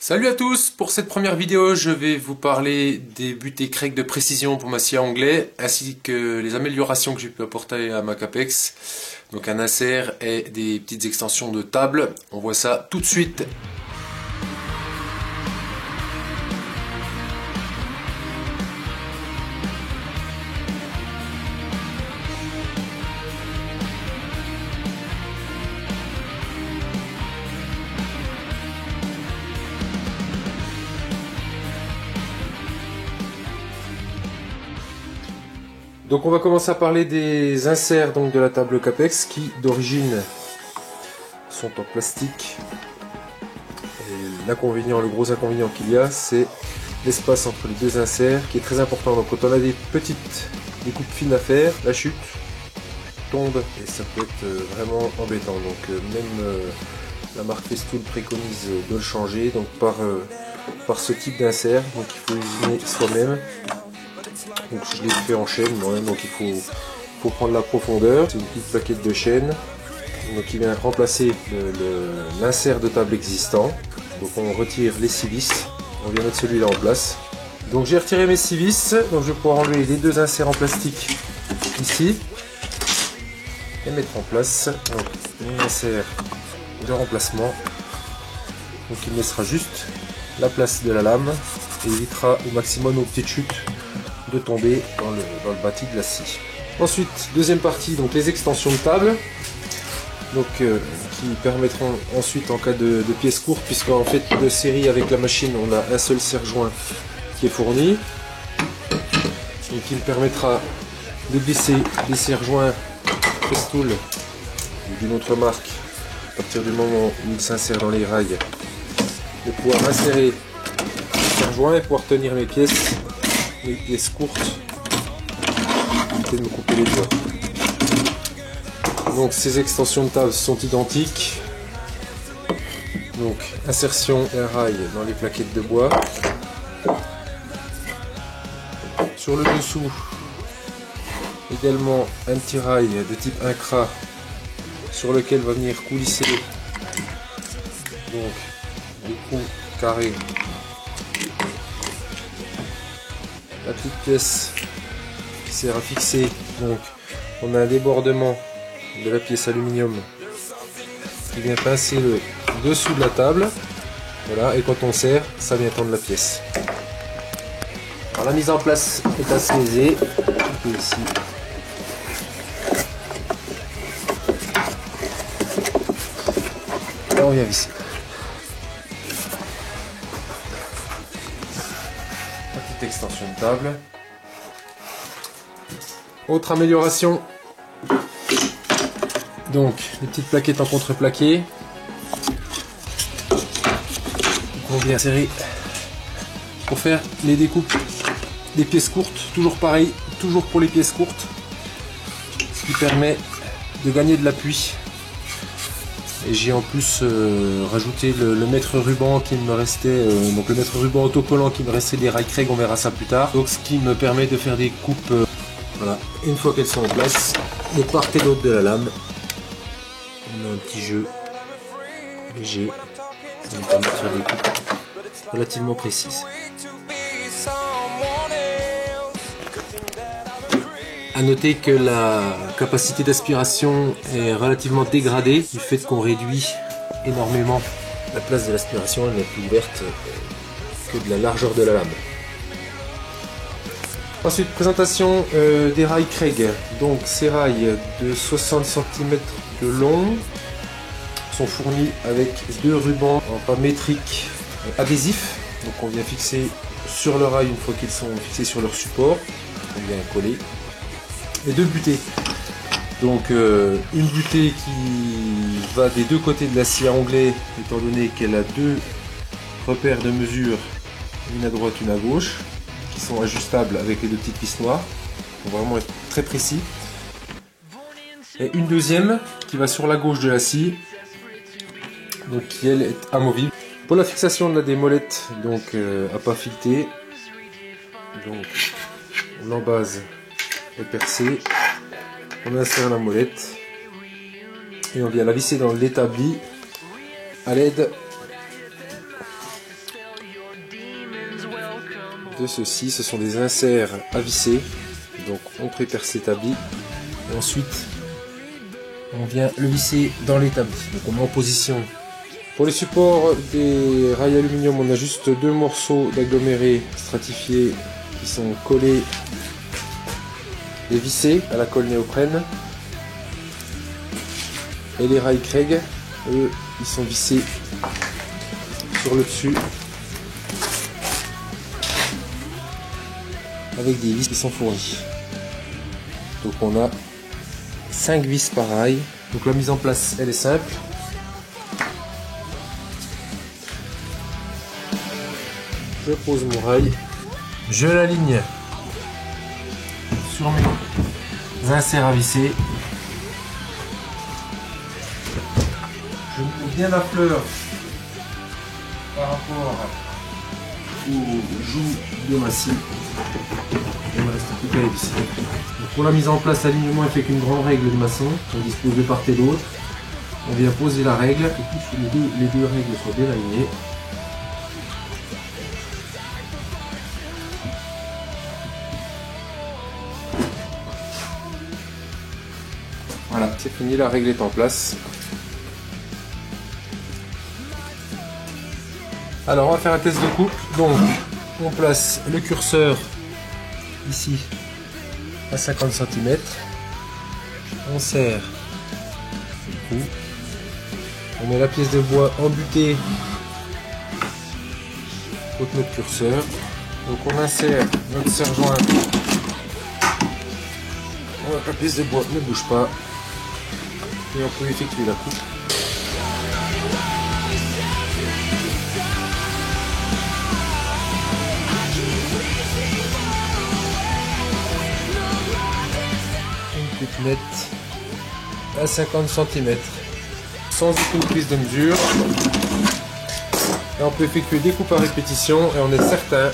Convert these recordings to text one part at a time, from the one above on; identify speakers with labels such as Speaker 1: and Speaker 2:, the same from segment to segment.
Speaker 1: Salut à tous, pour cette première vidéo je vais vous parler des butées Craig de précision pour ma scie à onglet ainsi que les améliorations que j'ai pu apporter à ma Capex. Donc un insert et des petites extensions de table, on voit ça tout de suite. Donc on va commencer à parler des inserts donc, de la table Capex qui d'origine sont en plastique. Le gros inconvénient qu'il y a, c'est l'espace entre les deux inserts qui est très important. Donc quand on a des coupes fines à faire, la chute tombe et ça peut être vraiment embêtant. Donc même la marque Festool préconise de le changer donc par ce type d'insert. Donc il faut usiner soi-même. Donc je l'ai fait en chaîne moi-même, donc il faut prendre la profondeur. C'est une petite plaquette de chaîne donc qui vient remplacer l'insert de table existant. Donc on retire les 6 vis, on vient mettre celui-là en place. Donc j'ai retiré mes 6 vis, donc je vais pouvoir enlever les deux inserts en plastique ici et mettre en place donc, un insert de remplacement. Donc il me laissera juste la place de la lame et évitera au maximum aux petites chutes de tomber dans le bâti de la scie. Ensuite, deuxième partie, donc les extensions de table, donc qui permettront ensuite en cas de pièces courtes, puisqu'en fait de série avec la machine on a un seul serre-joint qui est fourni et qui me permettra de glisser les serre-joints Festool ou d'une autre marque à partir du moment où il s'insère dans les rails, de pouvoir insérer le serre-joint et pouvoir tenir mes pièces courtes, éviter de me couper les doigts. Donc ces extensions de table sont identiques. Donc insertion d'un rail dans les plaquettes de bois. Sur le dessous, également un petit rail de type Incra sur lequel va venir coulisser donc des trous carrés. La petite pièce qui sert à fixer, donc on a un débordement de la pièce aluminium qui vient pincer le dessous de la table, voilà, et quand on serre, ça vient tendre la pièce. Alors la mise en place est assez aisée, ici. Là on vient visser. Extension de table. Autre amélioration, donc les petites plaquettes en contreplaqué qu'on vient serrer pour faire les découpes des pièces courtes, toujours pareil, toujours pour les pièces courtes, ce qui permet de gagner de l'appui. Et j'ai en plus rajouté le mètre ruban qui me restait, donc le mètre ruban autocollant qui me restait des rails Craig, on verra ça plus tard. Donc ce qui me permet de faire des coupes, voilà, une fois qu'elles sont en place, de part et d'autre de la lame. On a un petit jeu léger, ça me permet de faire des coupes relativement précises. A noter que la capacité d'aspiration est relativement dégradée du fait qu'on réduit énormément la place de l'aspiration, elle n'est plus ouverte que de la largeur de la lame. Ensuite, présentation des rails Craig. Donc ces rails de 60 cm de long sont fournis avec deux rubans en pas métrique adhésifs. Donc on vient fixer sur le rail une fois qu'ils sont fixés sur leur support, on vient coller. Et deux butées, donc une butée qui va des deux côtés de la scie à onglet étant donné qu'elle a deux repères de mesure, une à droite une à gauche, qui sont ajustables avec les deux petites vis noires, pour vraiment être très précis, et une deuxième qui va sur la gauche de la scie, donc qui elle est amovible. Pour la fixation, on a des molettes donc à pas fileter, donc l'embase est percée, on insère la molette et on vient la visser dans l'établi à l'aide de ceci. Ce sont des inserts à visser. Donc on prépare cet établi. Et ensuite, on vient le visser dans l'établi. Donc on met en position. Pour les supports des rails aluminium, on a juste 2 morceaux d'agglomérés stratifiés qui sont collés et vissés à la colle néoprène. Et les rails Craig, eux, ils sont vissés sur le dessus avec des vis qui sont fournies. Donc on a 5 vis par rail. Donc la mise en place, elle est simple. Je pose mon rail, je l'aligne sur mes inserts à visser. Je mets bien la fleur par rapport aux joues de ma scie. Il me reste plus qu'à les visser. Pour la mise en place, l'alignement est fait qu'une grande règle de maçon. On dispose de part et d'autre. On vient poser la règle et puis les deux règles soient bien alignées. Voilà, c'est fini, la règle est en place. Alors on va faire un test de coupe. Donc on place le curseur ici à 50 cm. On serre le coup. On met la pièce de bois embutée contre notre curseur. Donc on insère notre serre-joint. On voit que la pièce de bois ne bouge pas. Et on peut effectuer la coupe. Une coupe nette à 50 cm. Sans aucune prise de mesure. Et on peut effectuer des coupes à répétition et on est certain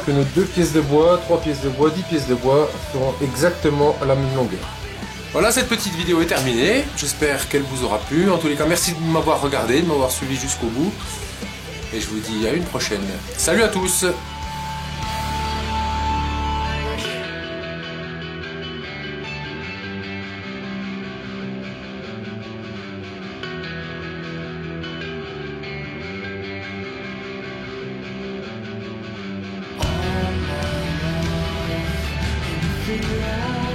Speaker 1: que nos 2 pièces de bois, 3 pièces de bois, 10 pièces de bois feront exactement la même longueur. Voilà, cette petite vidéo est terminée. J'espère qu'elle vous aura plu. En tous les cas, merci de m'avoir regardé, de m'avoir suivi jusqu'au bout. Et je vous dis à une prochaine. Salut à tous!
Speaker 2: Figure out